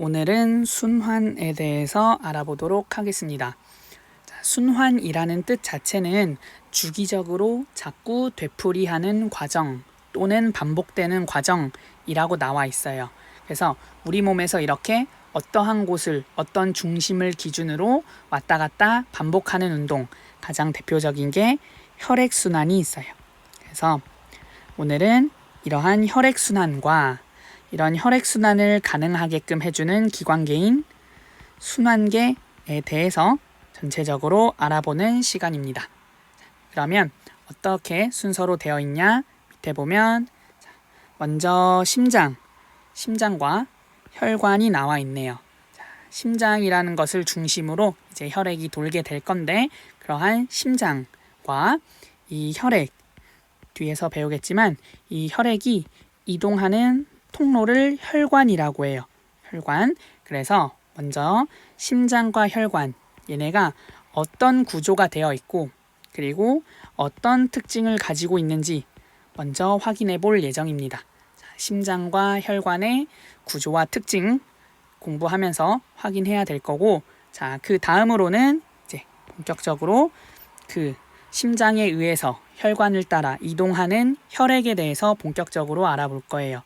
오늘은 순환에 대해서 알아보도록 하겠습니다. 순환이라는 뜻 자체는 주기적으로 자꾸 되풀이하는 과정 또는 반복되는 과정이라고 나와 있어요. 그래서 우리 몸에서 이렇게 어떠한 곳을 어떤 중심을 기준으로 왔다 갔다 반복하는 운동, 가장 대표적인 게 혈액순환이 있어요. 그래서 오늘은 이러한 혈액순환과 이런 혈액순환을 가능하게끔 해주는 기관계인 순환계에 대해서 전체적으로 알아보는 시간입니다. 그러면 어떻게 순서로 되어 있냐? 밑에 보면 먼저 심장과 혈관이 나와 있네요. 심장이라는 것을 중심으로 이제 혈액이 돌게 될 건데, 그러한 심장과 이 혈액, 뒤에서 배우겠지만 이 혈액이 이동하는 통로를 혈관이라고 해요. 혈관. 그래서 먼저 심장과 혈관, 얘네가 어떤 구조가 되어 있고 그리고 어떤 특징을 가지고 있는지 먼저 확인해 볼 예정입니다. 심장과 혈관의 구조와 특징 공부하면서 확인해야 될 거고, 그 다음으로는 이제 본격적으로 그 심장에 의해서 혈관을 따라 이동하는 혈액에 대해서 본격적으로 알아볼 거예요.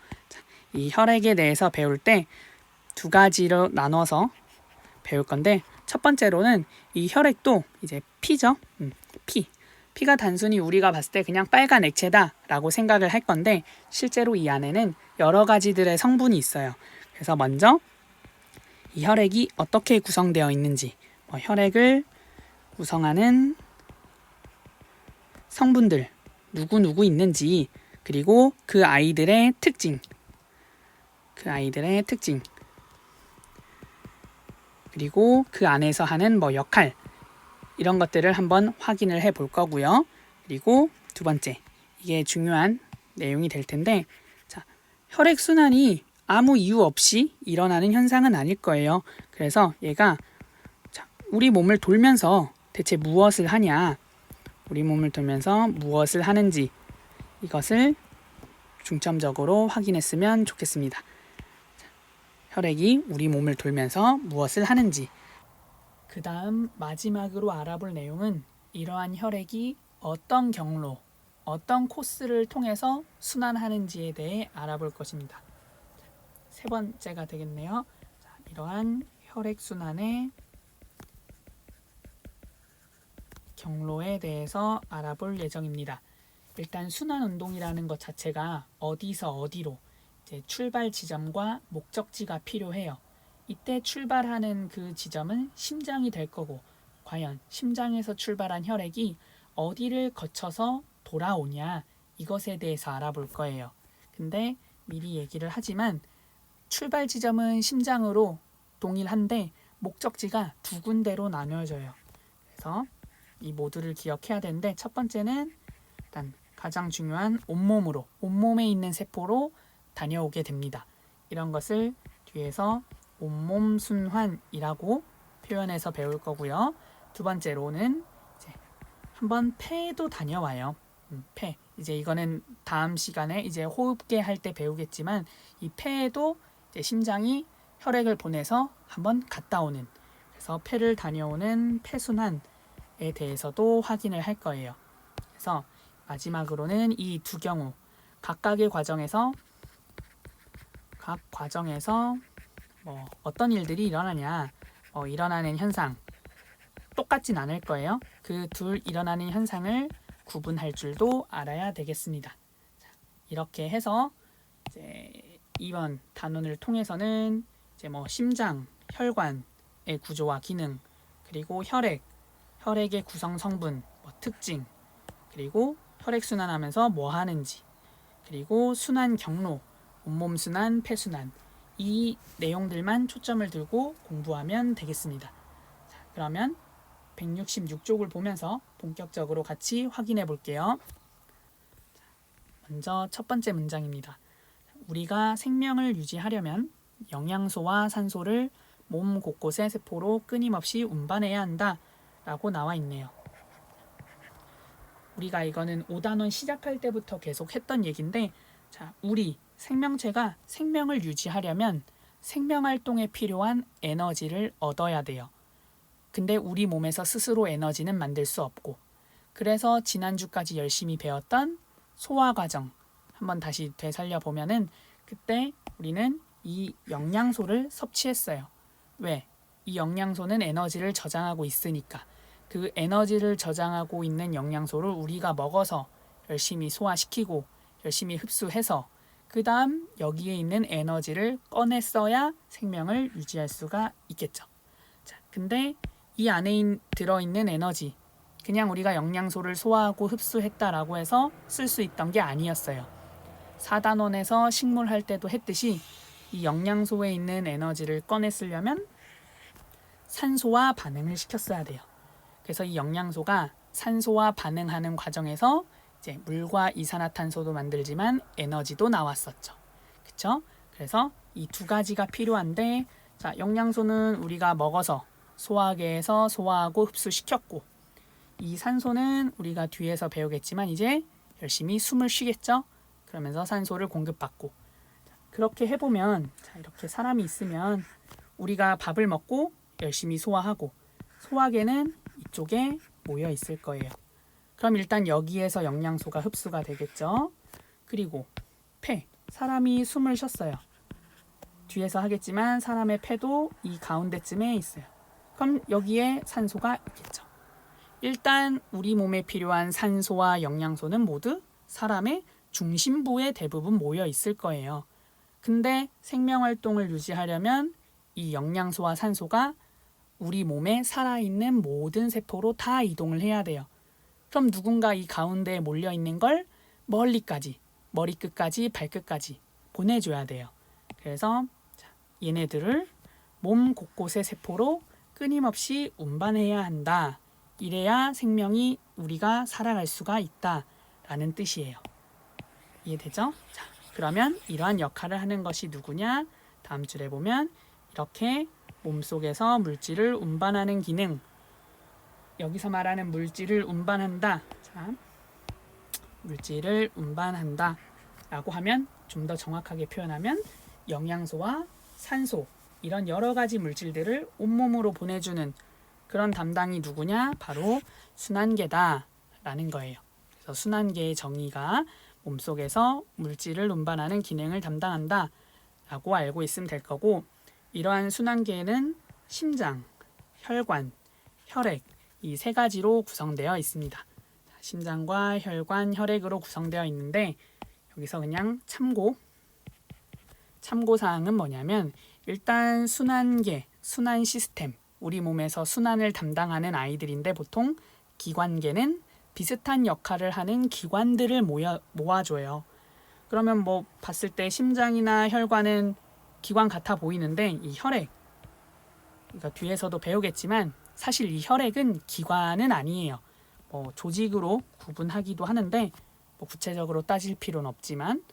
이 혈액에 대해서 배울 때 두 가지로 나눠서 배울 건데, 첫 번째로는 이 혈액도 이제 피죠. 피가 단순히 우리가 봤을 때 그냥 빨간 액체다라고 생각을 할 건데, 실제로 이 안에는 여러 가지들의 성분이 있어요. 그래서 먼저 이 혈액이 어떻게 구성되어 있는지, 혈액을 구성하는 성분들 누구 있는지, 그리고 그 아이들의 특징, 그리고 그 안에서 하는 역할, 이런 것들을 한번 확인을 해 볼 거고요. 그리고 두 번째, 이게 중요한 내용이 될 텐데, 혈액순환이 아무 이유 없이 일어나는 현상은 아닐 거예요. 그래서 얘가 우리 몸을 돌면서 대체 무엇을 하냐, 우리 몸을 돌면서 무엇을 하는지, 이것을 중점적으로 확인했으면 좋겠습니다. 혈액이 우리 몸을 돌면서 무엇을 하는지. 그 다음 마지막으로 알아볼 내용은 이러한 혈액이 어떤 경로, 어떤 코스를 통해서 순환하는지에 대해 알아볼 것입니다. 세 번째가 되겠네요. 이러한 혈액순환의 경로에 대해서 알아볼 예정입니다. 일단 순환운동이라는 것 자체가 어디서 어디로, 이제 출발 지점과 목적지가 필요해요. 이때 출발하는 그 지점은 심장이 될 거고, 과연 심장에서 출발한 혈액이 어디를 거쳐서 돌아오냐, 이것에 대해서 알아볼 거예요. 근데 미리 얘기를 하지만 출발 지점은 심장으로 동일한데 목적지가 두 군데로 나뉘어져요. 그래서 이 모두를 기억해야 되는데, 첫 번째는 일단 가장 중요한 온몸에 있는 세포로 다녀오게 됩니다. 이런 것을 뒤에서 온몸 순환이라고 표현해서 배울 거고요. 두 번째로는 이제 한번 폐에도 다녀와요. 폐. 이제 이거는 다음 시간에 이제 호흡계 할 때 배우겠지만, 이 폐에도 이제 심장이 혈액을 보내서 한번 갔다 오는, 그래서 폐를 다녀오는 폐순환에 대해서도 확인을 할 거예요. 그래서 마지막으로는 이 두 경우 각각의 과정에서 어떤 일들이 일어나냐, 일어나는 현상 똑같진 않을 거예요. 그 둘 일어나는 현상을 구분할 줄도 알아야 되겠습니다. 이렇게 해서 이제 이번 단원을 통해서는 이제 심장, 혈관의 구조와 기능, 그리고 혈액의 구성 성분, 특징, 그리고 혈액순환하면서 뭐 하는지, 그리고 순환 경로, 온몸 순환, 폐순환, 이 내용들만 초점을 두고 공부하면 되겠습니다. 그러면 166쪽을 보면서 본격적으로 같이 확인해 볼게요. 먼저 첫 번째 문장입니다. 우리가 생명을 유지하려면 영양소와 산소를 몸 곳곳의 세포로 끊임없이 운반해야 한다 라고 나와 있네요. 우리가 이거는 5단원 시작할 때부터 계속 했던 얘기인데, 우리 생명체가 생명을 유지하려면 생명활동에 필요한 에너지를 얻어야 돼요. 근데 우리 몸에서 스스로 에너지는 만들 수 없고, 그래서 지난주까지 열심히 배웠던 소화 과정 한번 다시 되살려 보면은 그때 우리는 이 영양소를 섭취했어요. 왜? 이 영양소는 에너지를 저장하고 있으니까. 그 에너지를 저장하고 있는 영양소를 우리가 먹어서 열심히 소화시키고 열심히 흡수해서 그 다음 여기에 있는 에너지를 꺼냈어야 생명을 유지할 수가 있겠죠. 자, 근데 이 안에 들어있는 에너지, 그냥 우리가 영양소를 소화하고 흡수했다라고 해서 쓸 수 있던 게 아니었어요. 4단원에서 식물 할 때도 했듯이 이 영양소에 있는 에너지를 꺼냈으려면 산소와 반응을 시켰어야 돼요. 그래서 이 영양소가 산소와 반응하는 과정에서 이제 물과 이산화탄소도 만들지만 에너지도 나왔었죠. 그렇죠? 그래서 이 두 가지가 필요한데, 자, 영양소는 우리가 먹어서 소화계에서 소화하고 흡수시켰고, 이 산소는 우리가 뒤에서 배우겠지만 이제 열심히 숨을 쉬겠죠? 그러면서 산소를 공급받고, 그렇게 해보면, 자, 이렇게 사람이 있으면 우리가 밥을 먹고 열심히 소화하고 소화계는 이쪽에 모여 있을 거예요. 그럼 일단 여기에서 영양소가 흡수가 되겠죠. 그리고 폐, 사람이 숨을 쉬었어요. 뒤에서 하겠지만 사람의 폐도 이 가운데쯤에 있어요. 그럼 여기에 산소가 있겠죠. 일단 우리 몸에 필요한 산소와 영양소는 모두 사람의 중심부에 대부분 모여 있을 거예요. 근데 생명활동을 유지하려면 이 영양소와 산소가 우리 몸에 살아있는 모든 세포로 다 이동을 해야 돼요. 그럼 누군가 이 가운데에 몰려있는 걸 멀리까지, 머리끝까지 발끝까지 보내줘야 돼요. 그래서 얘네들을 몸 곳곳의 세포로 끊임없이 운반해야 한다. 이래야 생명이 우리가 살아갈 수가 있다라는 뜻이에요. 이해되죠? 자, 그러면 이러한 역할을 하는 것이 누구냐? 다음 줄에 보면 이렇게 몸속에서 물질을 운반하는 기능, 여기서 말하는 물질을 운반한다. 자, 물질을 운반한다 라고 하면 좀 더 정확하게 표현하면 영양소와 산소, 이런 여러 가지 물질들을 온몸으로 보내주는 그런 담당이 누구냐? 바로 순환계다 라는 거예요. 그래서 순환계의 정의가 몸속에서 물질을 운반하는 기능을 담당한다 라고 알고 있으면 될 거고, 이러한 순환계에는 심장, 혈관, 혈액, 이 세 가지로 구성되어 있습니다. 심장과 혈관, 혈액으로 구성되어 있는데, 여기서 그냥 참고사항은 뭐냐면, 일단 순환계, 순환 시스템, 우리 몸에서 순환을 담당하는 아이들인데 보통 기관계는 비슷한 역할을 하는 기관들을 모아줘요. 그러면 뭐 봤을 때 심장이나 혈관은 기관 같아 보이는데 이 혈액, 그러니까 뒤에서도 배우겠지만 사실 이 혈액은 기관은 아니에요. 뭐 조직으로 구분하기도 하는데 뭐 구체적으로 따질 필요는 없지만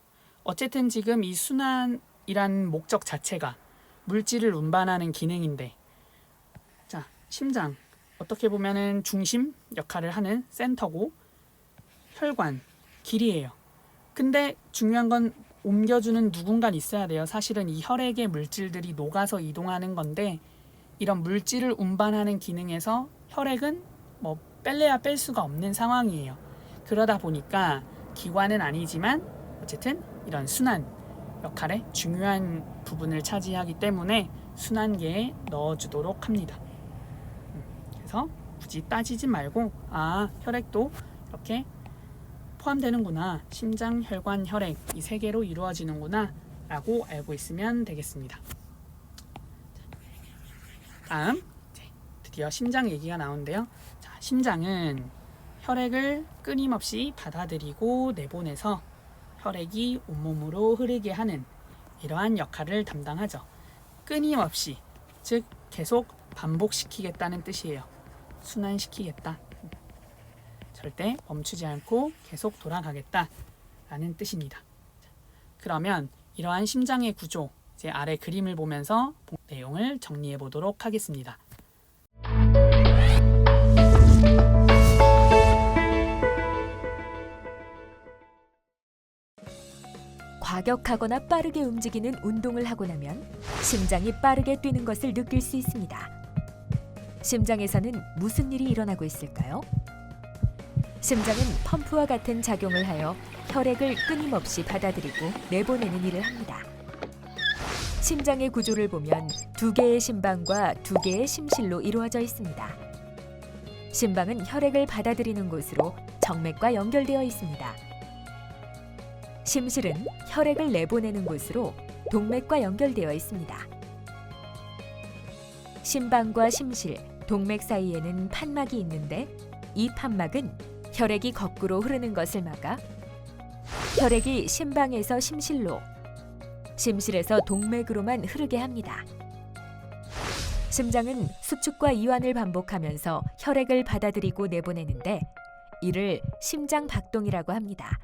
어쨌든 지금 이 순환이란 목적 자체가 물질을 운반하는 기능인데, 자, 심장 어떻게 보면은 중심 역할을 하는 센터고, 혈관 길이에요. 근데 중요한 건 옮겨주는 누군가 있어야 돼요. 사실은 이 혈액의 물질들이 녹아서 이동하는 건데, 이런 물질을 운반하는 기능에서 혈액은 뭐 뺄래야 뺄 수가 없는 상황이에요. 그러다 보니까 기관은 아니지만 어쨌든 이런 순환 역할에 중요한 부분을 차지하기 때문에 순환계에 넣어주도록 합니다. 그래서 굳이 따지지 말고, 아, 혈액도 이렇게 포함되는구나, 심장, 혈관, 혈액 이 세 개로 이루어지는구나 라고 알고 있으면 되겠습니다. 다음 드디어 심장 얘기가 나오는데요. 자, 심장은 혈액을 끊임없이 받아들이고 내보내서 혈액이 온몸으로 흐르게 하는 이러한 역할을 담당하죠. 끊임없이, 즉 계속 반복시키겠다는 뜻이에요. 순환시키겠다. 절대 멈추지 않고 계속 돌아가겠다 라는 뜻입니다. 그러면 이러한 심장의 구조, 이제 아래 그림을 보면서 내용을 정리해 보도록 하겠습니다. 과격하거나 빠르게 움직이는 운동을 하고 나면 심장이 빠르게 뛰는 것을 느낄 수 있습니다. 심장에서는 무슨 일이 일어나고 있을까요? 심장은 펌프와 같은 작용을 하여 혈액을 끊임없이 받아들이고 내보내는 일을 합니다. 심장의 구조를 보면 두 개의 심방과 두 개의 심실로 이루어져 있습니다. 심방은 혈액을 받아들이는 곳으로 정맥과 연결되어 있습니다. 심실은 혈액을 내보내는 곳으로 동맥과 연결되어 있습니다. 심방과 심실, 동맥 사이에는 판막이 있는데 이 판막은 혈액이 거꾸로 흐르는 것을 막아 혈액이 심방에서 심실로, 심실에서 동맥으로만 흐르게 합니다. 심장은 수축과 이완을 반복하면서 혈액을 받아들이고 내보내는데 이를 심장 박동이라고 합니다.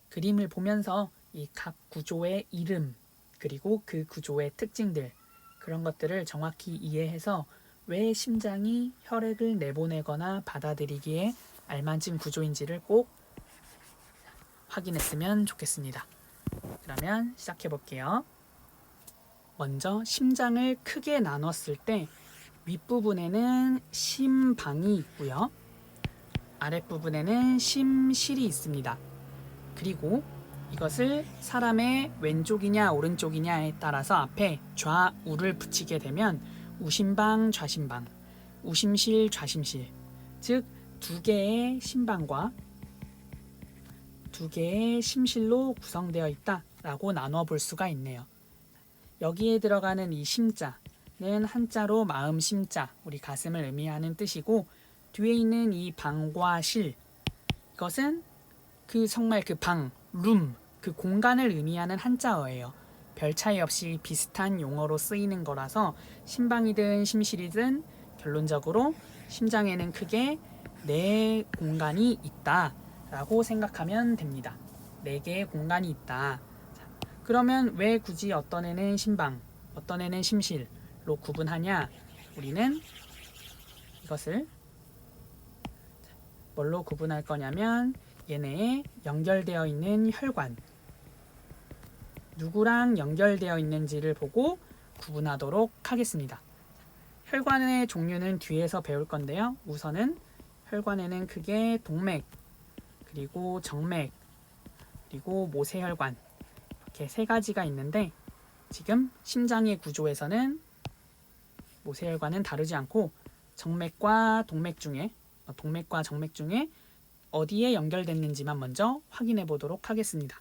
그림을 보면서 이 각 구조의 이름 그리고 그 구조의 특징들 그런 것들을 정확히 이해해서 왜 심장이 혈액을 내보내거나 받아들이기에 알맞은 구조인지를 꼭 확인했으면 좋겠습니다. 그러면 시작해 볼게요. 먼저 심장을 크게 나눴을 때 윗부분에는 심방이 있고요. 아랫부분에는 심실이 있습니다. 그리고 이것을 사람의 왼쪽이냐 오른쪽이냐에 따라서 앞에 좌우를 붙이게 되면 우심방, 좌심방, 우심실, 좌심실, 즉 두 개의 심방과 두 개의 심실로 구성되어 있다라고 나눠 볼 수가 있네요. 여기에 들어가는 이 심자는 한자로 마음 심자, 우리 가슴을 의미하는 뜻이고 뒤에 있는 이 방과 실, 이것은 정말 그 방, 룸, 그 공간을 의미하는 한자어예요. 별 차이 없이 비슷한 용어로 쓰이는 거라서 심방이든 심실이든 결론적으로 심장에는 크게 네 공간이 있다라고 생각하면 됩니다. 네 개의 공간이 있다. 그러면 왜 굳이 어떤 애는 심방, 어떤 애는 심실로 구분하냐? 우리는 이것을 뭘로 구분할 거냐면 얘네에 연결되어 있는 혈관, 누구랑 연결되어 있는지를 보고 구분하도록 하겠습니다. 혈관의 종류는 뒤에서 배울 건데요. 우선은 혈관에는 크게 동맥, 그리고 정맥, 그리고 모세혈관 이렇게 세 가지가 있는데 지금 심장의 구조에서는 모세혈관은 다르지 않고 정맥과 동맥과 정맥 중에 어디에 연결됐는지만 먼저 확인해 보도록 하겠습니다.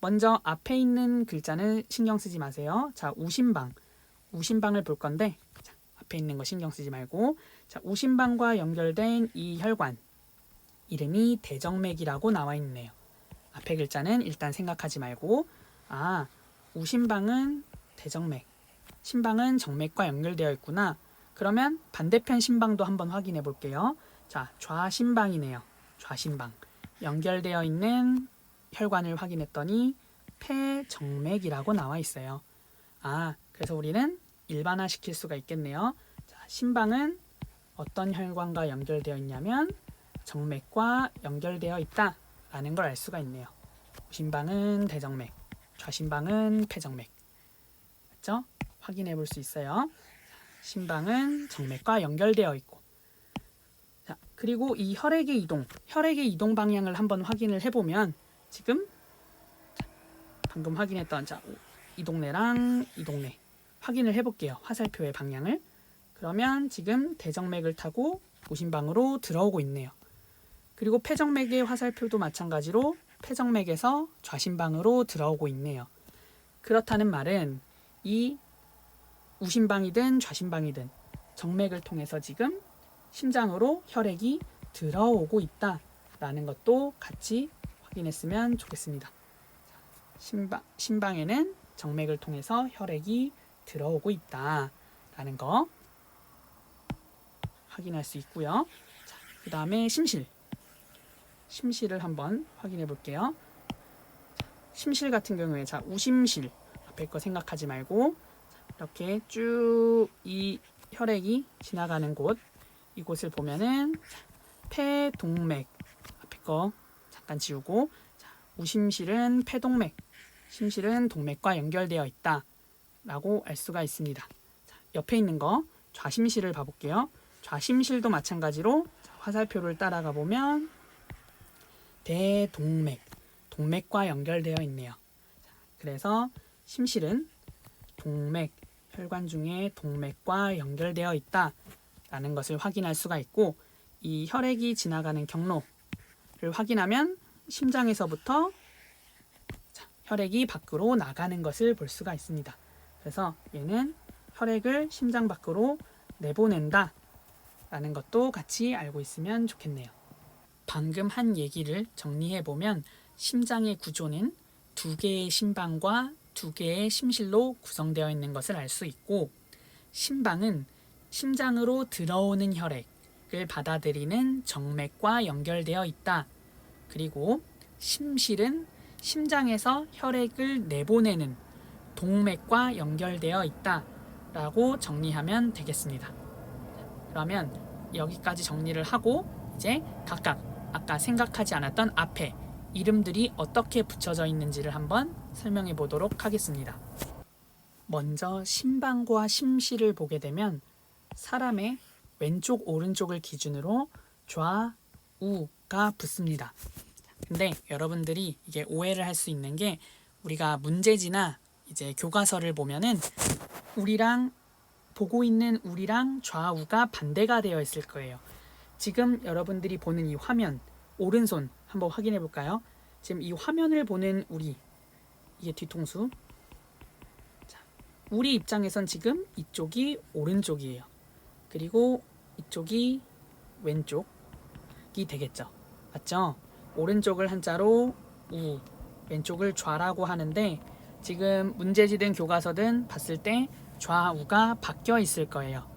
먼저 앞에 있는 글자는 신경 쓰지 마세요. 자, 우심방을 볼 건데 자, 앞에 있는 거 신경 쓰지 말고 자, 우심방과 연결된 이 혈관 이름이 대정맥이라고 나와 있네요. 앞에 글자는 일단 생각하지 말고 우심방은 대정맥, 심방은 정맥과 연결되어 있구나. 그러면 반대편 심방도 한번 확인해 볼게요. 자, 좌심방이네요. 좌심방. 연결되어 있는 혈관을 확인했더니 폐정맥이라고 나와 있어요. 그래서 우리는 일반화 시킬 수가 있겠네요. 자, 심방은 어떤 혈관과 연결되어 있냐면 정맥과 연결되어 있다라는 걸 알 수가 있네요. 우심방은 대정맥, 좌심방은 폐정맥. 맞죠? 확인해 볼 수 있어요. 심방은 정맥과 연결되어 있고 자, 그리고 이 혈액의 이동 방향을 한번 확인을 해보면 지금 방금 확인했던 이 동네랑 이 동네 확인을 해볼게요. 화살표의 방향을. 그러면 지금 대정맥을 타고 우심방으로 들어오고 있네요. 그리고 폐정맥의 화살표도 마찬가지로 폐정맥에서 좌심방으로 들어오고 있네요. 그렇다는 말은 이 우심방이든 좌심방이든 정맥을 통해서 지금 심장으로 혈액이 들어오고 있다라는 것도 같이 확인했으면 좋겠습니다. 심방에는 정맥을 통해서 혈액이 들어오고 있다라는 거 확인할 수 있고요. 그 다음에 심실을 한번 확인해 볼게요. 심실 같은 경우에 우심실 앞에 거 생각하지 말고 이렇게 쭉 이 혈액이 지나가는 곳 이곳을 보면은 폐동맥 앞에 거 잠깐 지우고, 자, 우심실은 폐동맥, 심실은 동맥과 연결되어 있다 라고 알 수가 있습니다. 자, 옆에 있는 거 좌심실을 봐볼게요. 좌심실도 마찬가지로 화살표를 따라가 보면 대동맥, 동맥과 연결되어 있네요. 자, 그래서 심실은 동맥, 혈관 중에 동맥과 연결되어 있다라는 것을 확인할 수가 있고, 이 혈액이 지나가는 경로를 확인하면 심장에서부터 혈액이 밖으로 나가는 것을 볼 수가 있습니다. 그래서 얘는 혈액을 심장 밖으로 내보낸다 라는 것도 같이 알고 있으면 좋겠네요. 방금 한 얘기를 정리해 보면 심장의 구조는 두 개의 심방과 두 개의 심실로 구성되어 있는 것을 알 수 있고, 심방은 심장으로 들어오는 혈액을 받아들이는 정맥과 연결되어 있다. 그리고 심실은 심장에서 혈액을 내보내는 동맥과 연결되어 있다 라고 정리하면 되겠습니다. 그러면 여기까지 정리를 하고 이제 각각 아까 생각하지 않았던 앞에 이름들이 어떻게 붙여져 있는지를 한번 설명해 보도록 하겠습니다. 먼저 심방과 심실을 보게 되면 사람의 왼쪽 오른쪽을 기준으로 좌우가 붙습니다. 근데 여러분들이 이게 오해를 할 수 있는 게, 우리가 문제지나 이제 교과서를 보면은 보고 있는 우리랑 좌우가 반대가 되어 있을 거예요. 지금 여러분들이 보는 이 화면, 오른손 한번 확인해 볼까요? 지금 이 화면을 보는 우리, 이게 뒤통수. 자, 우리 입장에선 지금 이쪽이 오른쪽이에요. 그리고 이쪽이 왼쪽이 되겠죠. 맞죠? 오른쪽을 한자로 우, 왼쪽을 좌라고 하는데, 지금 문제지든 교과서든 봤을 때 좌우가 바뀌어 있을 거예요.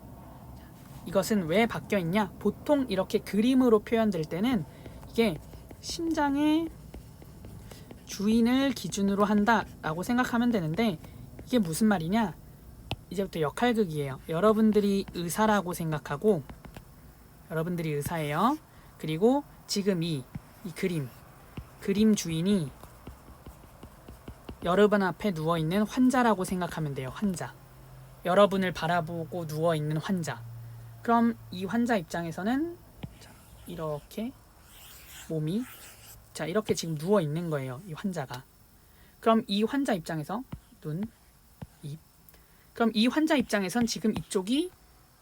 이것은 왜 바뀌어 있냐? 보통 이렇게 그림으로 표현될 때는 이게 심장의 주인을 기준으로 한다라고 생각하면 되는데, 이게 무슨 말이냐? 이제부터 역할극이에요. 여러분들이 의사라고 생각하고, 여러분들이 의사예요. 그리고 지금 이 그림 주인이 여러분 앞에 누워있는 환자라고 생각하면 돼요. 환자. 여러분을 바라보고 누워있는 환자. 그럼 이 환자 입장에서는 이렇게 몸이 이렇게 지금 누워있는 거예요. 이 환자가. 그럼 이 환자 입장에서 눈, 입. 그럼 이 환자 입장에선 지금 이쪽이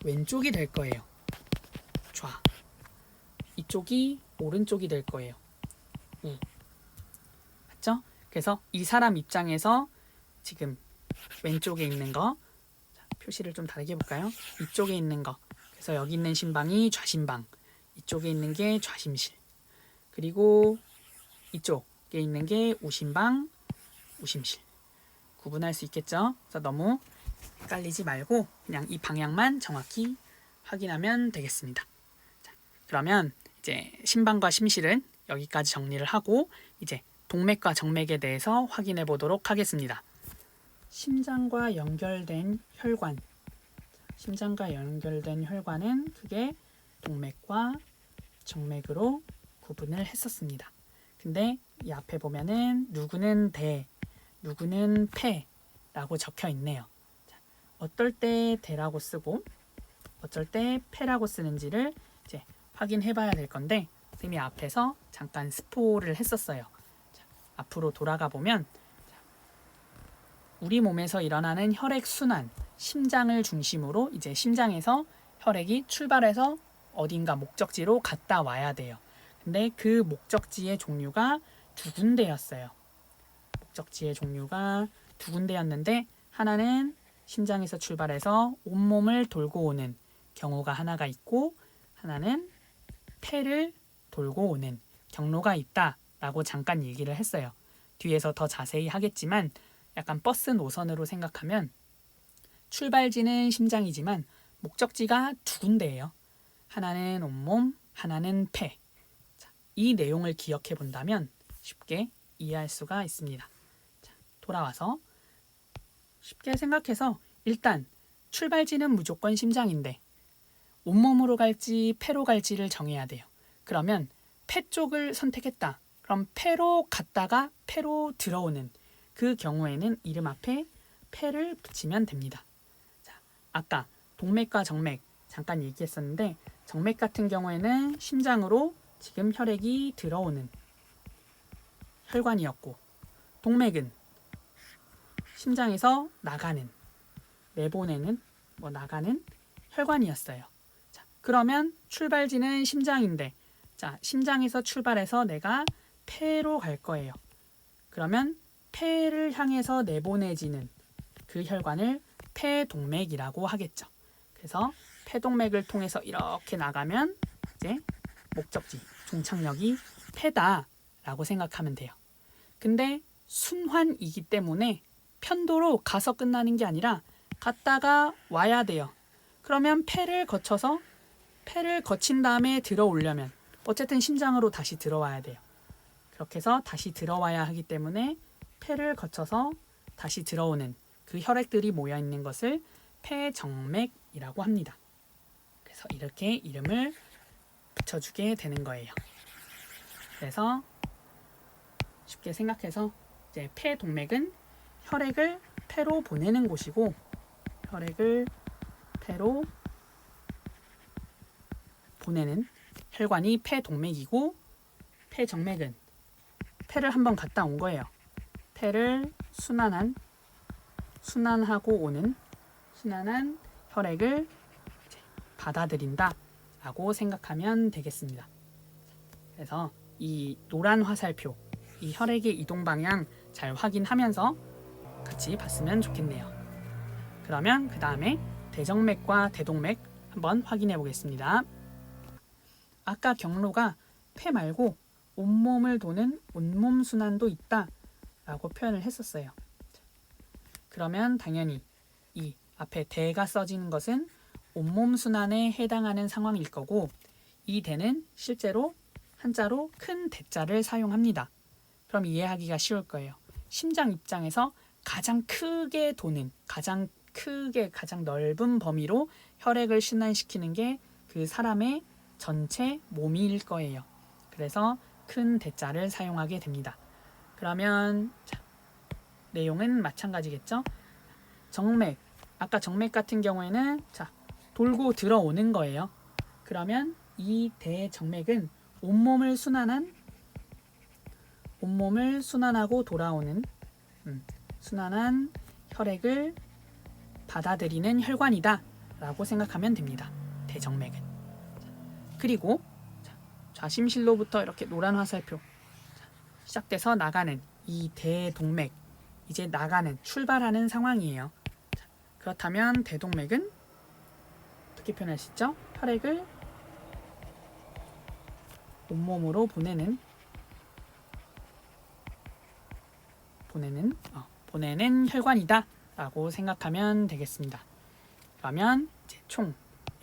왼쪽이 될 거예요. 좌. 이쪽이 오른쪽이 될 거예요. 우. 맞죠? 그래서 이 사람 입장에서 지금 왼쪽에 있는 거, 표시를 좀 다르게 해볼까요? 이쪽에 있는 거. 그래서 여기 있는 심방이 좌심방, 이쪽에 있는 게 좌심실. 그리고 이쪽에 있는 게 우심방, 우심실. 구분할 수 있겠죠? 그래서 너무 헷갈리지 말고 그냥 이 방향만 정확히 확인하면 되겠습니다. 자, 그러면 이제 심방과 심실은 여기까지 정리를 하고 이제 동맥과 정맥에 대해서 확인해 보도록 하겠습니다. 심장과 연결된 혈관, 심장과 연결된 혈관은 크게 동맥과 정맥으로 구분을 했었습니다. 근데 이 앞에 보면은 누구는 대, 누구는 폐라고 적혀 있네요. 자, 어떨 때 대라고 쓰고 어쩔 때 폐라고 쓰는지를 이제 확인해 봐야 될 건데, 선생님이 앞에서 잠깐 스포를 했었어요. 자, 앞으로 돌아가 보면 우리 몸에서 일어나는 혈액 순환, 심장을 중심으로 이제 심장에서 혈액이 출발해서 어딘가 목적지로 갔다 와야 돼요. 근데 그 목적지의 종류가 두 군데였어요. 목적지의 종류가 두 군데였는데, 하나는 심장에서 출발해서 온몸을 돌고 오는 경우가 하나가 있고, 하나는 폐를 돌고 오는 경로가 있다라고 잠깐 얘기를 했어요. 뒤에서 더 자세히 하겠지만 약간 버스 노선으로 생각하면 출발지는 심장이지만 목적지가 두 군데예요. 하나는 온몸, 하나는 폐. 자, 이 내용을 기억해 본다면 쉽게 이해할 수가 있습니다. 자, 돌아와서 쉽게 생각해서 일단 출발지는 무조건 심장인데 온몸으로 갈지 폐로 갈지를 정해야 돼요. 그러면 폐 쪽을 선택했다. 그럼 폐로 갔다가 폐로 들어오는 그 경우에는 이름 앞에 폐를 붙이면 됩니다. 자, 아까 동맥과 정맥 잠깐 얘기했었는데 정맥 같은 경우에는 심장으로 지금 혈액이 들어오는 혈관이었고 동맥은 심장에서 나가는 내보내는 나가는 혈관이었어요. 자, 그러면 출발지는 심장인데 자, 심장에서 출발해서 내가 폐로 갈 거예요. 그러면 폐를 향해서 내보내지는 그 혈관을 폐동맥이라고 하겠죠. 그래서 폐동맥을 통해서 이렇게 나가면 이제 목적지, 종착역이 폐다라고 생각하면 돼요. 근데 순환이기 때문에 편도로 가서 끝나는 게 아니라 갔다가 와야 돼요. 그러면 폐를 거친 다음에 들어오려면 어쨌든 심장으로 다시 들어와야 돼요. 그렇게 해서 다시 들어와야 하기 때문에 폐를 거쳐서 다시 들어오는 그 혈액들이 모여 있는 것을 폐정맥이라고 합니다. 그래서 이렇게 이름을 붙여주게 되는 거예요. 그래서 쉽게 생각해서 이제 폐동맥은 혈액을 폐로 보내는 곳이고 혈액을 폐로 보내는 혈관이 폐동맥이고 폐정맥은 폐를 한번 갔다 온 거예요. 폐를 순환하고 오는 순환한 혈액을 받아들인다 라고 생각하면 되겠습니다. 그래서 이 노란 화살표, 이 혈액의 이동 방향 잘 확인하면서 같이 봤으면 좋겠네요. 그러면 그 다음에 대정맥과 대동맥 한번 확인해 보겠습니다. 아까 경로가 폐 말고 온몸을 도는 온몸 순환도 있다 라고 표현을 했었어요. 그러면 당연히 이 앞에 대가 써지는 것은 온몸 순환에 해당하는 상황일 거고 이 대는 실제로 한자로 큰 대자를 사용합니다. 그럼 이해하기가 쉬울 거예요. 심장 입장에서 가장 크게 도는 가장 넓은 범위로 혈액을 순환시키는 게 그 사람의 전체 몸일 거예요. 그래서 큰 대자를 사용하게 됩니다. 그러면 내용은 마찬가지겠죠? 정맥, 아까 정맥 같은 경우에는 돌고 들어오는 거예요. 그러면 이 대정맥은 온몸을 순환하고 돌아오는 순환한 혈액을 받아들이는 혈관이다 라고 생각하면 됩니다. 대정맥은. 그리고 좌심실로부터 이렇게 노란 화살표 시작돼서 나가는 이 대동맥, 이제 나가는 출발하는 상황이에요. 그렇다면 대동맥은 어떻게 표현할 수 있죠? 혈액을 온몸으로 보내는 혈관이다 라고 생각하면 되겠습니다. 그러면 이제 총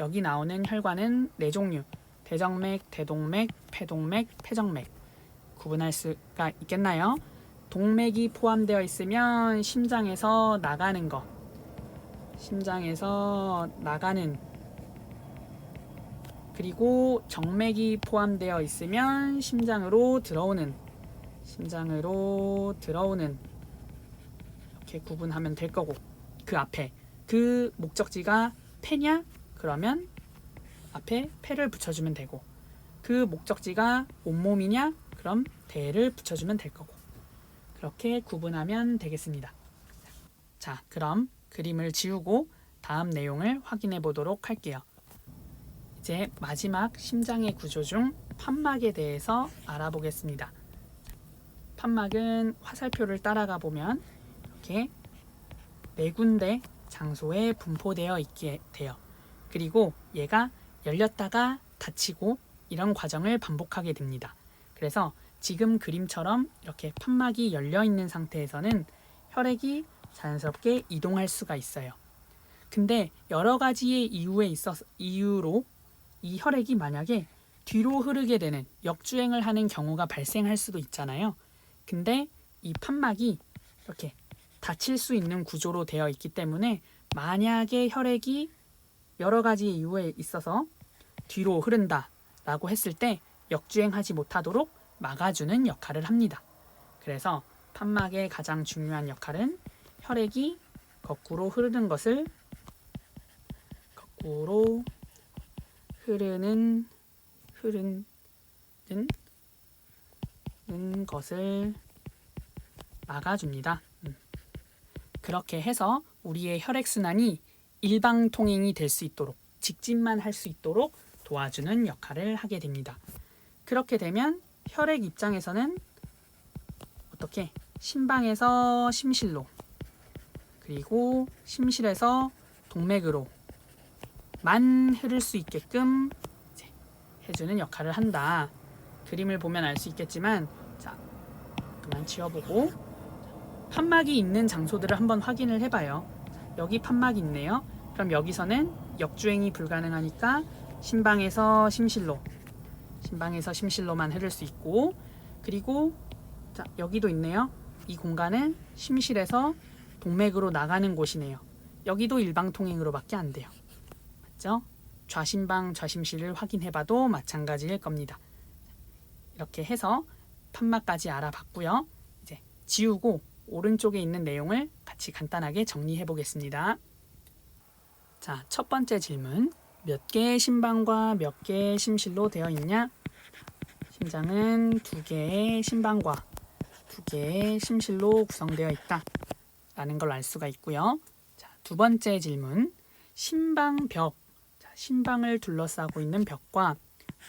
여기 나오는 혈관은 4종류, 대정맥, 대동맥, 폐동맥, 폐정맥. 구분할 수가 있겠나요? 동맥이 포함되어 있으면 심장에서 나가는 거, 심장에서 나가는, 그리고 정맥이 포함되어 있으면 심장으로 들어오는 이렇게 구분하면 될 거고, 그 앞에 그 목적지가 폐냐? 그러면 앞에 폐를 붙여주면 되고, 그 목적지가 온몸이냐? 그럼 대를 붙여주면 될 거고, 그렇게 구분하면 되겠습니다. 자, 그럼 그림을 지우고 다음 내용을 확인해 보도록 할게요. 이제 마지막 심장의 구조 중 판막에 대해서 알아보겠습니다. 판막은 화살표를 따라가 보면 이렇게 4군데 장소에 분포되어 있게 돼요. 그리고 얘가 열렸다가 닫히고 이런 과정을 반복하게 됩니다. 그래서 지금 그림처럼 이렇게 판막이 열려 있는 상태에서는 혈액이 자연스럽게 이동할 수가 있어요. 근데 여러 가지의 이유로 이 혈액이 만약에 뒤로 흐르게 되는 역주행을 하는 경우가 발생할 수도 있잖아요. 근데 이 판막이 이렇게 닫힐 수 있는 구조로 되어 있기 때문에 만약에 혈액이 여러 가지 이유에 있어서 뒤로 흐른다 라고 했을 때 역주행하지 못하도록 막아주는 역할을 합니다. 그래서 판막의 가장 중요한 역할은 혈액이 거꾸로 흐르는 것을 막아줍니다. 그렇게 해서 우리의 혈액순환이 일방통행이 될 수 있도록, 직진만 할 수 있도록 도와주는 역할을 하게 됩니다. 그렇게 되면 혈액 입장에서는 어떻게 심방에서 심실로, 그리고 심실에서 동맥으로만 흐를 수 있게끔 해주는 역할을 한다. 그림을 보면 알 수 있겠지만, 자, 그만 지워보고 판막이 있는 장소들을 한번 확인을 해봐요. 여기 판막이 있네요. 그럼 여기서는 역주행이 불가능하니까 심방에서 심실로만 흐를 수 있고, 그리고 자, 여기도 있네요. 이 공간은 심실에서 동맥으로 나가는 곳이네요. 여기도 일방통행으로밖에 안 돼요. 맞죠? 좌심방, 좌심실을 확인해봐도 마찬가지일 겁니다. 이렇게 해서 판막까지 알아봤고요. 이제 지우고 오른쪽에 있는 내용을 같이 간단하게 정리해 보겠습니다. 자, 첫 번째 질문. 몇 개의 심방과 몇 개의 심실로 되어 있냐? 심장은 2개의 심방과 2개의 심실로 구성되어 있다 라는 걸 알 수가 있고요. 자, 두 번째 질문. 심방벽, 심방을 둘러싸고 있는 벽과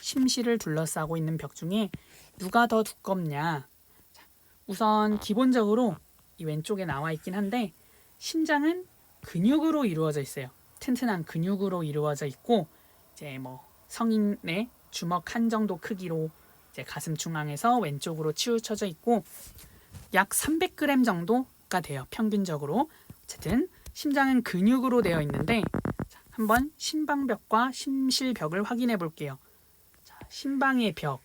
심실을 둘러싸고 있는 벽 중에 누가 더 두껍냐? 자, 우선 기본적으로 이 왼쪽에 나와 있긴 한데, 심장은 근육으로 이루어져 있어요. 튼튼한 근육으로 이루어져 있고, 이제 뭐 성인의 주먹 한 정도 크기로 이제 가슴 중앙에서 왼쪽으로 치우쳐져 있고, 약 300g 정도가 돼요. 평균적으로. 어쨌든 심장은 근육으로 되어 있는데, 자, 한번 심방벽과 심실벽을 확인해 볼게요. 자, 심방의 벽,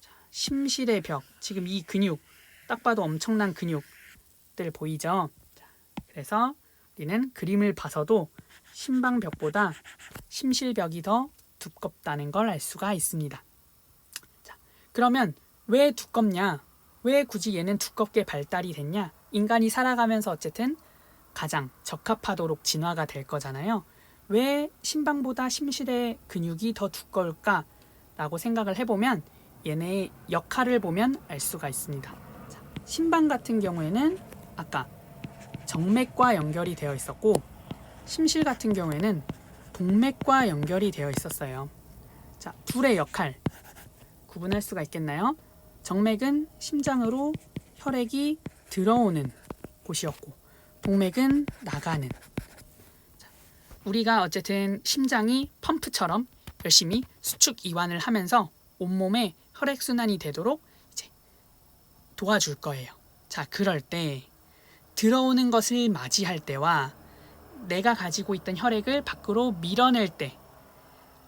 자, 심실의 벽. 지금 이 근육, 딱 봐도 엄청난 근육들 보이죠? 자, 그래서 우리는 그림을 봐서도 심방벽보다 심실벽이 더 두껍다는 걸 알 수가 있습니다. 자, 그러면 왜 두껍냐? 왜 굳이 얘는 두껍게 발달이 됐냐? 인간이 살아가면서 어쨌든 가장 적합하도록 진화가 될 거잖아요. 왜 심방보다 심실의 근육이 더 두꺼울까? 라고 생각을 해보면 얘네의 역할을 보면 알 수가 있습니다. 자, 심방 같은 경우에는 아까 정맥과 연결이 되어 있었고, 심실 같은 경우에는 동맥과 연결이 되어 있었어요. 자, 둘의 역할 구분할 수가 있겠나요? 정맥은 심장으로 혈액이 들어오는 곳이었고, 동맥은 나가는. 자, 우리가 어쨌든 심장이 펌프처럼 열심히 수축 이완을 하면서 온몸에 혈액순환이 되도록 이제 도와줄 거예요. 자, 그럴 때 들어오는 것을 맞이할 때와 내가 가지고 있던 혈액을 밖으로 밀어낼 때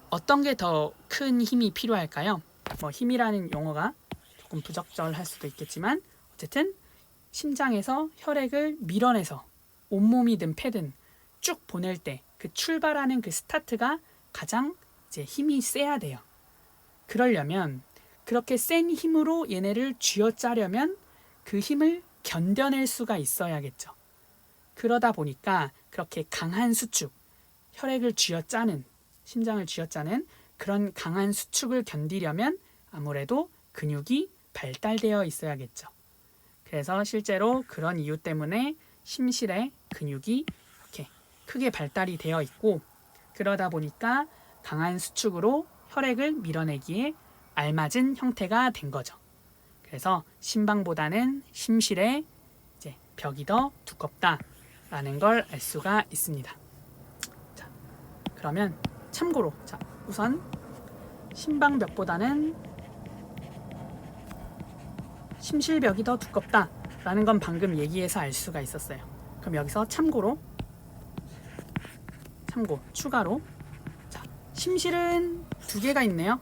어떤 게 더 큰 힘이 필요할까요? 뭐 힘이라는 용어가 조금 부적절할 수도 있겠지만, 어쨌든 심장에서 혈액을 밀어내서 온몸이든 폐든 쭉 보낼 때 그 출발하는 그 스타트가 가장 이제 힘이 세야 돼요. 그러려면, 그렇게 센 힘으로 얘네를 쥐어짜려면 그 힘을 견뎌낼 수가 있어야겠죠. 그러다 보니까 그렇게 강한 수축, 혈액을 쥐어짜는, 심장을 쥐어짜는 그런 강한 수축을 견디려면 아무래도 근육이 발달되어 있어야겠죠. 그래서 실제로 그런 이유 때문에 심실의 근육이 이렇게 크게 발달이 되어 있고, 그러다 보니까 강한 수축으로 혈액을 밀어내기에 알맞은 형태가 된 거죠. 그래서 심방보다는 심실의 이제 벽이 더 두껍다라는 걸 알 수가 있습니다. 자, 그러면 참고로, 자, 우선 심방벽보다는 심실벽이 더 두껍다라는 건 방금 얘기해서 알 수가 있었어요. 그럼 여기서 추가로, 자, 심실은 2개가 있네요.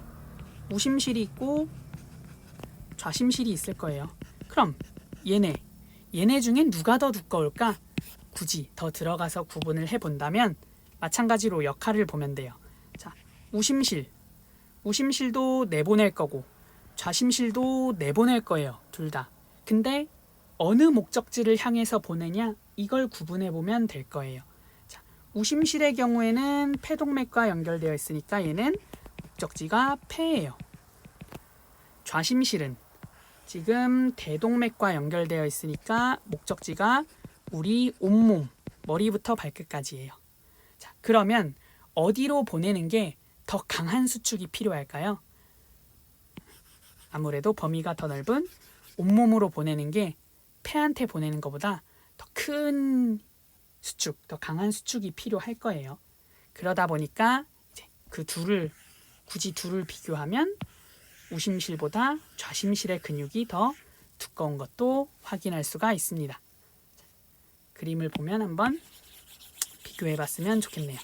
우심실이 있고 좌심실이 있을 거예요. 그럼 얘네 중에 누가 더 두꺼울까? 굳이 더 들어가서 구분을 해본다면 마찬가지로 역할을 보면 돼요. 자, 우심실도 내보낼 거고 좌심실도 내보낼 거예요. 둘 다. 근데 어느 목적지를 향해서 보내냐? 이걸 구분해 보면 될 거예요. 자, 우심실의 경우에는 폐동맥과 연결되어 있으니까 얘는 목적지가 폐예요. 좌심실은 지금 대동맥과 연결되어 있으니까 목적지가 우리 온몸, 머리부터 발끝까지예요. 자, 그러면 어디로 보내는 게 더 강한 수축이 필요할까요? 아무래도 범위가 더 넓은 온몸으로 보내는 게 폐한테 보내는 것보다 더 큰 수축, 더 강한 수축이 필요할 거예요. 그러다 보니까 이제 그 굳이 둘을 비교하면 우심실보다 좌심실의 근육이 더 두꺼운 것도 확인할 수가 있습니다. 그림을 보면 한번 비교해 봤으면 좋겠네요.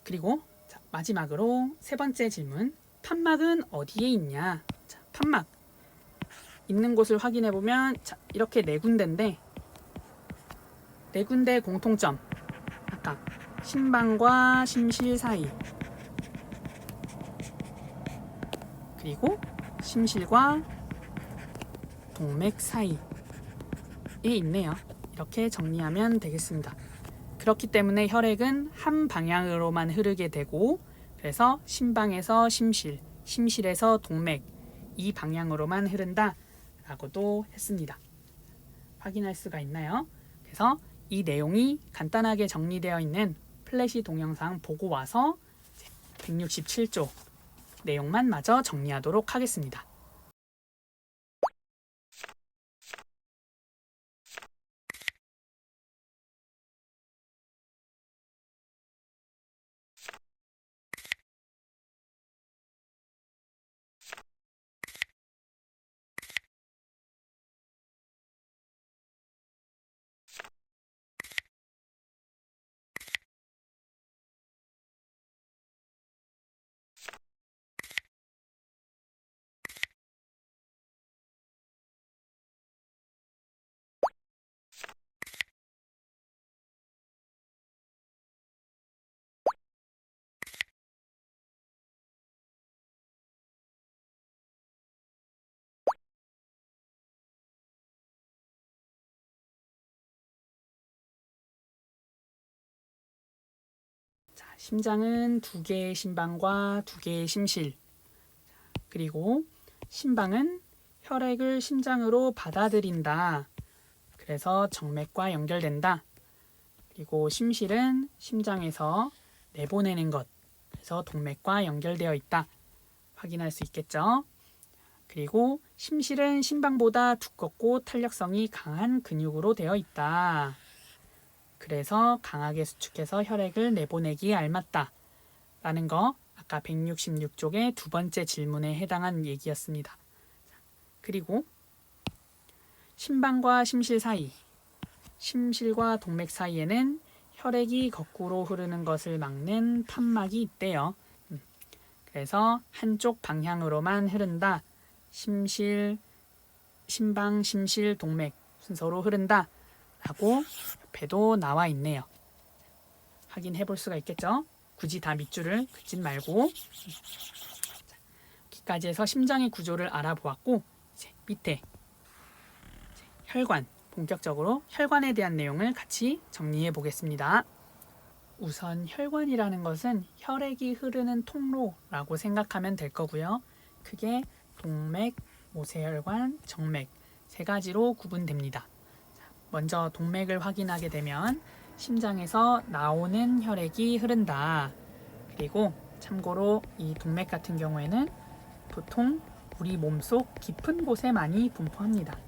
그리고 자, 마지막으로 세 번째 질문. 판막은 어디에 있냐? 자, 판막 있는 곳을 확인해 보면 이렇게 네 군데인데 네 군데 공통점. 아까 심방과 심실 사이 그리고 심실과 동맥 사이에 있네요. 이렇게 정리하면 되겠습니다. 그렇기 때문에 혈액은 한 방향으로만 흐르게 되고 그래서 심방에서 심실, 심실에서 동맥 이 방향으로만 흐른다 라고도 했습니다. 확인할 수가 있나요? 그래서 이 내용이 간단하게 정리되어 있는 플래시 동영상 보고 와서 167조 내용만 마저 정리하도록 하겠습니다. 자, 심장은 두 개의 심방과 두 개의 심실 그리고 심방은 혈액을 심장으로 받아들인다. 그래서 정맥과 연결된다. 그리고 심실은 심장에서 내보내는 것. 그래서 동맥과 연결되어 있다. 확인할 수 있겠죠? 그리고 심실은 심방보다 두껍고 탄력성이 강한 근육으로 되어 있다. 그래서 강하게 수축해서 혈액을 내보내기에 알맞다. 라는 거 아까 166쪽의 두 번째 질문에 해당한 얘기였습니다. 그리고 심방과 심실 사이, 심실과 동맥 사이에는 혈액이 거꾸로 흐르는 것을 막는 판막이 있대요. 그래서 한쪽 방향으로만 흐른다. 심실, 심방, 심실, 동맥 순서로 흐른다. 라고 옆에도 나와 있네요. 확인해 볼 수가 있겠죠? 굳이 다 밑줄을 긋지 말고 여기까지 해서 심장의 구조를 알아보았고 이제 밑에 혈관, 본격적으로 혈관에 대한 내용을 같이 정리해 보겠습니다. 우선 혈관이라는 것은 혈액이 흐르는 통로라고 생각하면 될 거고요. 크게 동맥, 모세혈관, 정맥 세 가지로 구분됩니다. 먼저 동맥을 확인하게 되면 심장에서 나오는 혈액이 흐른다. 그리고 참고로 이 동맥 같은 경우에는 보통 우리 몸속 깊은 곳에 많이 분포합니다.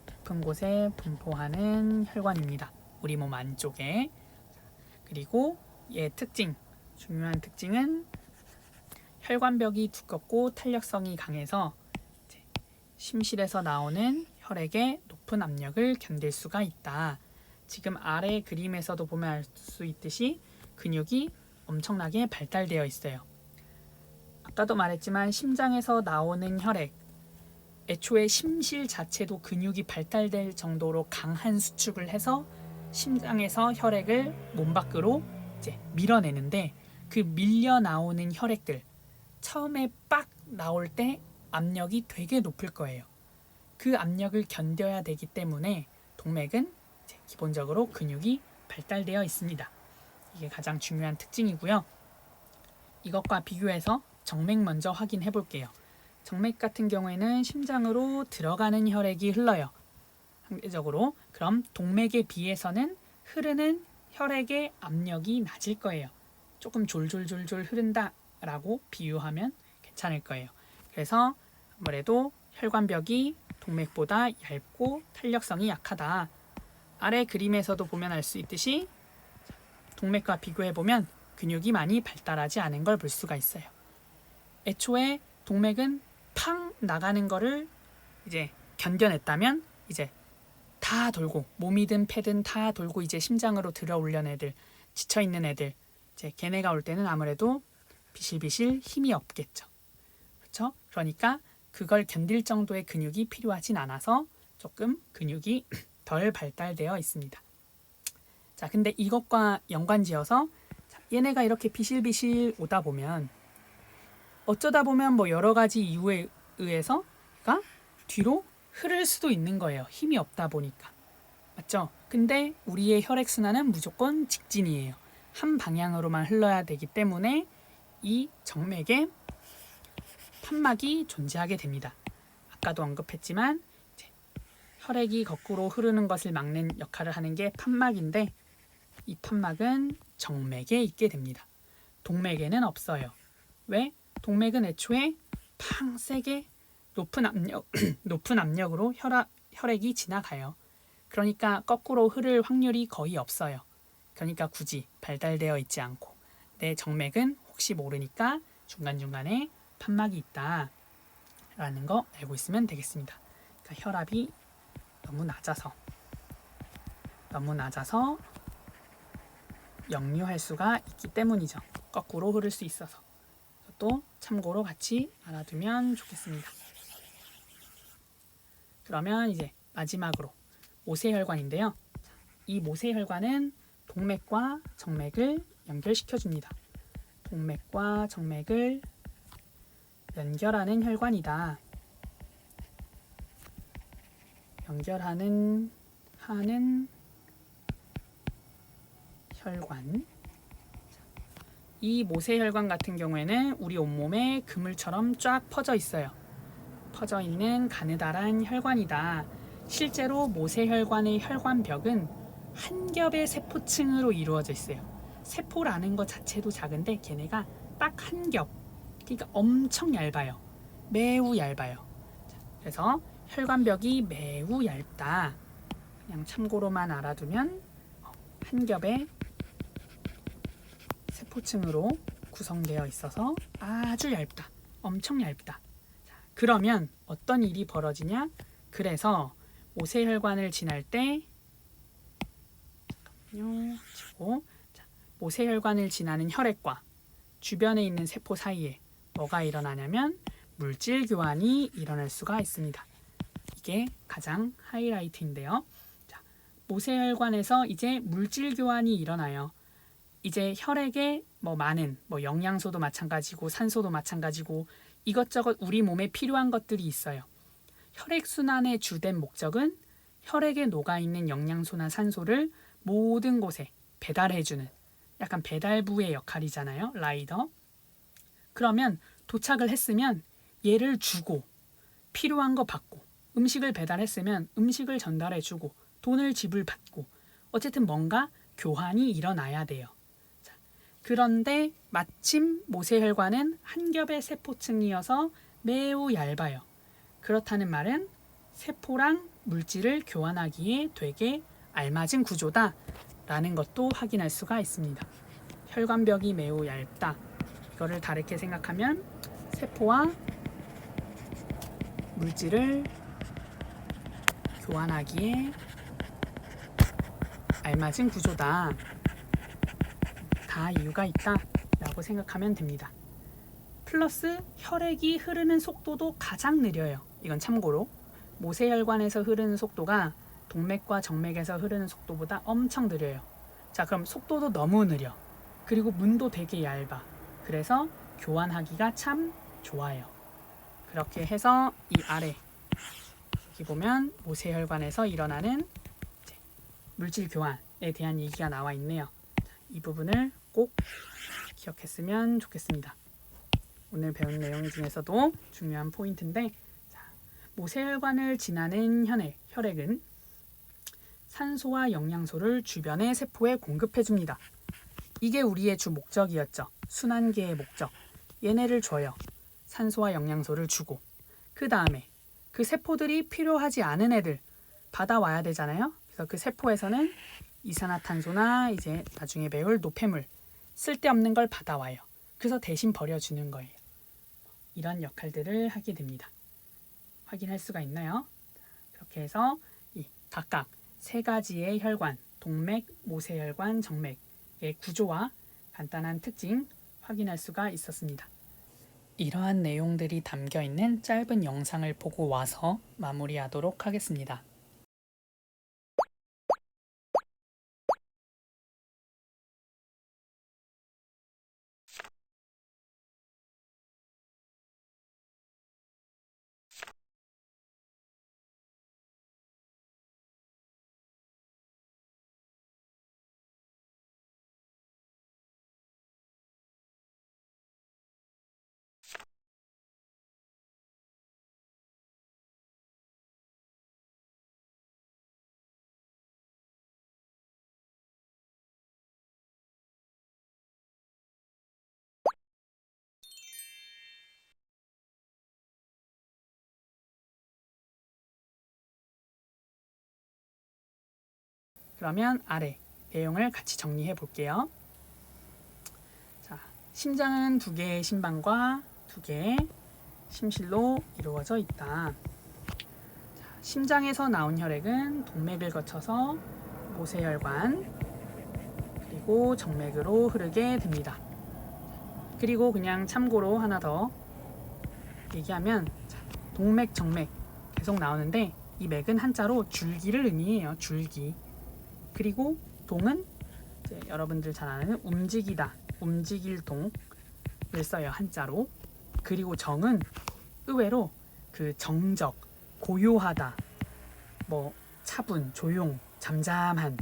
깊은 곳에 분포하는 혈관입니다. 우리 몸 안쪽에. 그리고 얘 특징, 중요한 특징은 혈관벽이 두껍고 탄력성이 강해서 심실에서 나오는 혈액의 높은 압력을 견딜 수가 있다. 지금 아래 그림에서도 보면 알 수 있듯이 근육이 엄청나게 발달되어 있어요. 아까도 말했지만 심장에서 나오는 혈액, 애초에 심실 자체도 근육이 발달될 정도로 강한 수축을 해서 심장에서 혈액을 몸 밖으로 이제 밀어내는데 그 밀려 나오는 혈액들 처음에 빡 나올 때 압력이 되게 높을 거예요. 그 압력을 견뎌야 되기 때문에 동맥은 이제 기본적으로 근육이 발달되어 있습니다. 이게 가장 중요한 특징이고요. 이것과 비교해서 정맥 먼저 확인해 볼게요. 정맥 같은 경우에는 심장으로 들어가는 혈액이 흘러요. 상대적으로 그럼 동맥에 비해서는 흐르는 혈액의 압력이 낮을 거예요. 조금 졸졸졸졸 흐른다라고 비유하면 괜찮을 거예요. 그래서 아무래도 혈관벽이 동맥보다 얇고 탄력성이 약하다. 아래 그림에서도 보면 알 수 있듯이 동맥과 비교해 보면 근육이 많이 발달하지 않은 걸 볼 수가 있어요. 애초에 동맥은 팡 나가는 거를 이제 견뎌냈다면 이제 다 돌고 몸이든 폐든 다 돌고 이제 심장으로 들어올려는 애들, 지쳐 있는 애들, 이제 걔네가 올 때는 아무래도 비실비실 힘이 없겠죠. 그렇죠? 그러니까 그걸 견딜 정도의 근육이 필요하진 않아서 조금 근육이 덜 발달되어 있습니다. 자, 근데 이것과 연관지어서 얘네가 이렇게 비실비실 오다 보면 어쩌다 보면 뭐 여러 가지 이유에 의해서 얘가 뒤로 흐를 수도 있는 거예요. 힘이 없다 보니까. 맞죠? 근데 우리의 혈액순환은 무조건 직진이에요. 한 방향으로만 흘러야 되기 때문에 이 정맥에 판막이 존재하게 됩니다. 아까도 언급했지만 이제 혈액이 거꾸로 흐르는 것을 막는 역할을 하는 게 판막인데 이 판막은 정맥에 있게 됩니다. 동맥에는 없어요. 왜? 동맥은 애초에 팡 세게 높은 압력으로 혈액이 지나가요. 그러니까 거꾸로 흐를 확률이 거의 없어요. 그러니까 굳이 발달되어 있지 않고 내 정맥은 혹시 모르니까 중간중간에 판막이 있다라는 거 알고 있으면 되겠습니다. 그러니까 혈압이 너무 낮아서 역류할 수가 있기 때문이죠. 거꾸로 흐를 수 있어서. 또 참고로 같이 알아두면 좋겠습니다. 그러면 이제 마지막으로 모세혈관인데요. 이 모세혈관은 동맥과 정맥을 연결시켜 줍니다. 동맥과 정맥을 연결하는 혈관이다. 연결하는 혈관. 이 모세혈관 같은 경우에는 우리 온몸에 그물처럼 쫙 퍼져 있어요. 퍼져 있는 가느다란 혈관이다. 실제로 모세혈관의 혈관벽은 한 겹의 세포층으로 이루어져 있어요. 세포라는 것 자체도 작은데 걔네가 딱 한 겹. 그러니까 엄청 얇아요. 매우 얇아요. 그래서 혈관벽이 매우 얇다. 그냥 참고로만 알아두면 한 겹의 세포층으로 구성되어 있어서 아주 얇다. 엄청 얇다. 자, 그러면 어떤 일이 벌어지냐? 그래서 모세혈관을 지날 때 모세혈관을 지나는 혈액과 주변에 있는 세포 사이에 뭐가 일어나냐면 물질 교환이 일어날 수가 있습니다. 이게 가장 하이라이트인데요. 자, 모세혈관에서 이제 물질 교환이 일어나요. 이제 혈액에 많은 영양소도 마찬가지고 산소도 마찬가지고 이것저것 우리 몸에 필요한 것들이 있어요. 혈액순환의 주된 목적은 혈액에 녹아있는 영양소나 산소를 모든 곳에 배달해주는 약간 배달부의 역할이잖아요. 라이더. 그러면 도착을 했으면 얘를 주고 필요한 거 받고 음식을 배달했으면 음식을 전달해주고 돈을 지불받고 어쨌든 뭔가 교환이 일어나야 돼요. 자, 그런데 마침 모세혈관은 한 겹의 세포층이어서 매우 얇아요. 그렇다는 말은 세포랑 물질을 교환하기에 되게 알맞은 구조다라는 것도 확인할 수가 있습니다. 혈관벽이 매우 얇다. 이거를 다르게 생각하면 세포와 물질을 교환하기에 알맞은 구조다. 다 이유가 있다라고 생각하면 됩니다. 플러스 혈액이 흐르는 속도도 가장 느려요. 이건 참고로 모세혈관에서 흐르는 속도가 동맥과 정맥에서 흐르는 속도보다 엄청 느려요. 자, 그럼 속도도 너무 느려. 그리고 문도 되게 얇아. 그래서 교환하기가 참 좋아요. 그렇게 해서 이 아래 여기 보면 모세혈관에서 일어나는 물질 교환에 대한 얘기가 나와 있네요. 이 부분을 꼭 기억했으면 좋겠습니다. 오늘 배운 내용 중에서도 중요한 포인트인데, 모세혈관을 지나는 혈액은 산소와 영양소를 주변의 세포에 공급해줍니다. 이게 우리의 주 목적이었죠. 순환계의 목적. 얘네를 줘요. 산소와 영양소를 주고, 그 다음에 그 세포들이 필요하지 않은 애들 받아와야 되잖아요. 그래서 그 세포에서는 이산화탄소나 이제 나중에 배울 노폐물, 쓸데없는 걸 받아와요. 그래서 대신 버려주는 거예요. 이런 역할들을 하게 됩니다. 확인할 수가 있나요? 그렇게 해서 이 각각 세 가지의 혈관, 동맥, 모세혈관, 정맥의 구조와 간단한 특징 확인할 수가 있었습니다. 이러한 내용들이 담겨 있는 짧은 영상을 보고 와서 마무리하도록 하겠습니다. 그러면 아래 내용을 같이 정리해 볼게요. 자, 심장은 두 개의 심방과 두 개의 심실로 이루어져 있다. 자, 심장에서 나온 혈액은 동맥을 거쳐서 모세혈관 그리고 정맥으로 흐르게 됩니다. 그리고 그냥 참고로 하나 더 얘기하면, 자, 동맥, 정맥 계속 나오는데 이 맥은 한자로 줄기를 의미해요. 줄기. 그리고 동은 이제 여러분들 잘 아는 움직이다, 움직일 동을 써요. 한자로. 그리고 정은 의외로 그 정적, 고요하다, 뭐 차분, 조용, 잠잠한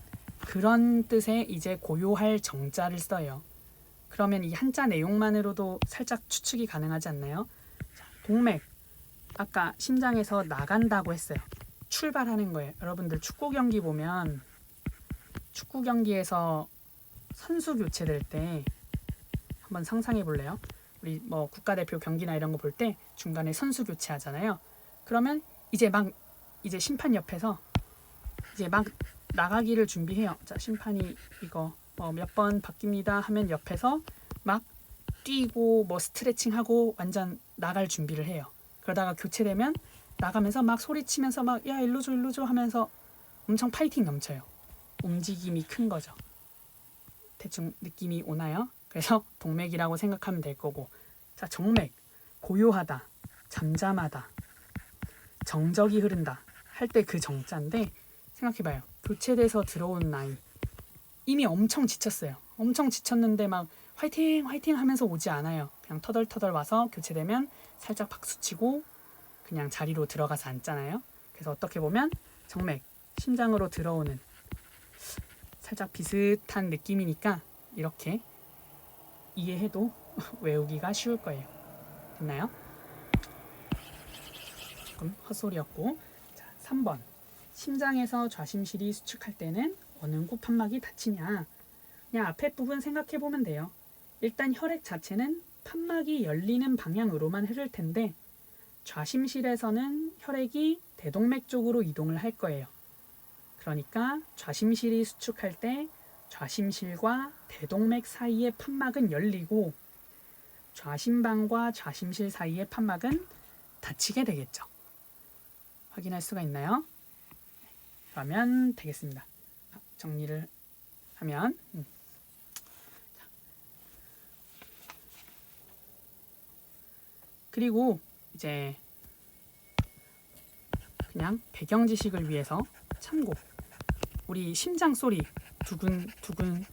그런 뜻의 이제 고요할 정자를 써요. 그러면 이 한자 내용만으로도 살짝 추측이 가능하지 않나요? 자, 동맥, 아까 심장에서 나간다고 했어요. 출발하는 거예요. 여러분들 축구 경기 보면 축구 경기에서 선수 교체될 때 한번 상상해 볼래요? 우리 뭐 국가대표 경기나 이런 거 볼 때 중간에 선수 교체하잖아요. 그러면 이제 심판 옆에서 이제 막 나가기를 준비해요. 자, 심판이 이거 몇 번 바뀝니다 하면 옆에서 막 뛰고 뭐 스트레칭하고 완전 나갈 준비를 해요. 그러다가 교체되면 나가면서 막 소리치면서 막 야 일로 줘 하면서 엄청 파이팅 넘쳐요. 움직임이 큰 거죠. 대충 느낌이 오나요? 그래서 동맥이라고 생각하면 될 거고, 자, 정맥, 고요하다, 잠잠하다, 정적이 흐른다 할 때 그 정자인데, 생각해봐요. 교체돼서 들어온 나이 이미 엄청 지쳤어요. 엄청 지쳤는데 막 화이팅 화이팅 하면서 오지 않아요. 그냥 터덜터덜 와서 교체되면 살짝 박수치고 그냥 자리로 들어가서 앉잖아요. 그래서 어떻게 보면 정맥, 심장으로 들어오는 살짝 비슷한 느낌이니까 이렇게 이해해도 외우기가 쉬울 거예요. 됐나요? 조금 헛소리였고, 자, 3번 심장에서 좌심실이 수축할 때는 어느 곳 판막이 닫히냐. 그냥 앞에 부분 생각해 보면 돼요. 일단 혈액 자체는 판막이 열리는 방향으로만 흐를 텐데 좌심실에서는 혈액이 대동맥 쪽으로 이동을 할 거예요. 그러니까 좌심실이 수축할 때 좌심실과 대동맥 사이의 판막은 열리고 좌심방과 좌심실 사이의 판막은 닫히게 되겠죠. 확인할 수가 있나요? 그러면 되겠습니다. 정리를 하면 그리고 이제 그냥 배경 지식을 위해서 참고, 우리 심장 소리 두근두근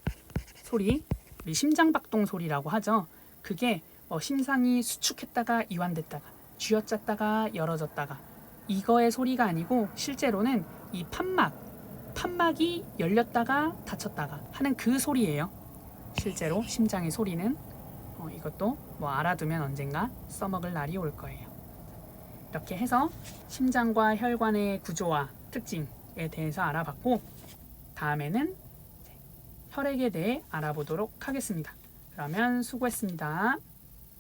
소리 우리 심장박동 소리라고 하죠. 그게 심장이 수축했다가 이완됐다가 쥐어짰다가 열어졌다가 이거의 소리가 아니고 실제로는 이 판막이 열렸다가 닫혔다가 하는 그 소리예요. 실제로 심장의 소리는 이것도 뭐 알아두면 언젠가 써먹을 날이 올 거예요. 이렇게 해서 심장과 혈관의 구조와 특징에 대해서 알아봤고 다음에는 혈액에 대해 알아보도록 하겠습니다. 그러면 수고했습니다.